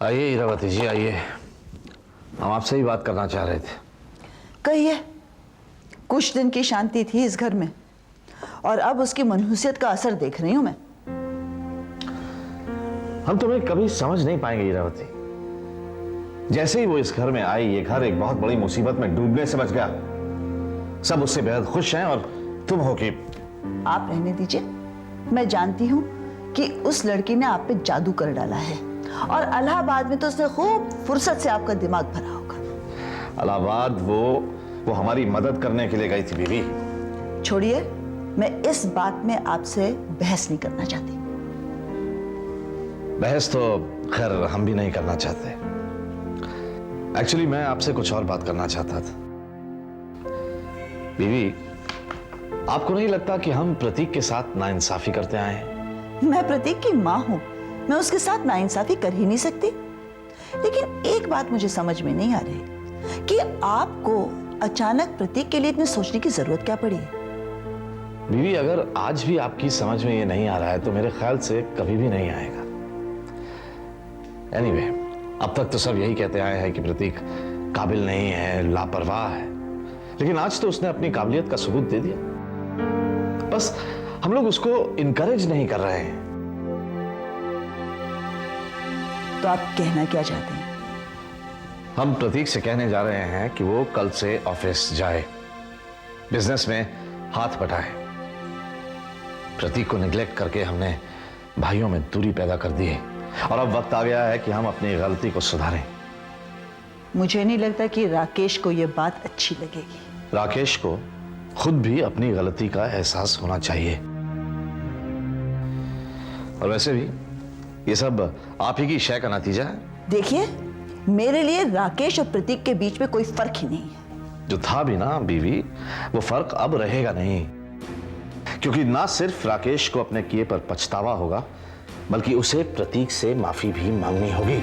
आइए हीरावती जी, आइए। हम आपसे ही बात करना चाह रहे थे। कहिए। कुछ दिन की शांति थी इस घर में और अब उसकी मनहूसियत का असर देख रही हूं मैं। हम तुम्हें कभी समझ नहीं पाएंगे हीरावती। जैसे ही वो इस घर में आई, ये घर एक बहुत बड़ी मुसीबत में डूबने से बच गया। सब उससे बेहद खुश हैं और तुम हो कि आप रहने दीजिए। मैं जानती हूं कि उस लड़की ने आप पे जादू कर डाला है और इलाहाबाद में तो उसने खूब फुर्सत से आपका दिमाग भरा होगा। इलाहाबाद वो हमारी मदद करने के लिए गई थी बीवी। छोड़िए, मैं इस बात में आपसे बहस नहीं करना चाहती। बहस तो खैर हम भी नहीं करना चाहते। एक्चुअली मैं आपसे कुछ और बात करना चाहता था। बीवी, आपको नहीं लगता कि हम प्रतीक के साथ नाइंसाफी करते आए हैं? मैं प्रतीक की मां हूं, मैं उसके साथ नाइंसाफी कर ही नहीं सकती। लेकिन एक बात मुझे समझ में नहीं आ रही कि आपको अचानक प्रतीक के लिए इतने सोचने की जरूरत क्या पड़ी? बीवी, अगर आज भी आपकी समझ में ये नहीं आ रहा है तो मेरे ख्याल से कभी भी नहीं आएगा। एनीवे, अब तक तो सब यही कहते आए हैं कि प्रतीक काबिल नहीं है, लापरवाह है। लेकिन आज तो उसने अपनी काबिलियत का सबूत दे दिया। बस हम लोग उसको इनकरेज नहीं कर रहे हैं। तो आप कहना क्या चाहते हैं? हम प्रतीक से कहने जा रहे हैं कि वो कल से ऑफिस जाए, बिजनेस में हाथ बटाए। प्रतीक को निग्लेक्ट करके हमने भाइयों में दूरी पैदा कर दी है और अब वक्त आ गया है कि हम अपनी गलती को सुधारें। मुझे नहीं लगता कि राकेश को यह बात अच्छी लगेगी। राकेश को खुद भी अपनी गलती का एहसास होना चाहिए। और वैसे भी ये सब आप ही की शय का नतीजा है। देखिए, मेरे लिए राकेश और प्रतीक के बीच में कोई फर्क ही नहीं है। जो था भी ना बीवी, वो फर्क अब रहेगा नहीं। क्योंकि ना सिर्फ राकेश को अपने किए पर पछतावा होगा, बल्कि उसे प्रतीक से माफी भी मांगनी होगी।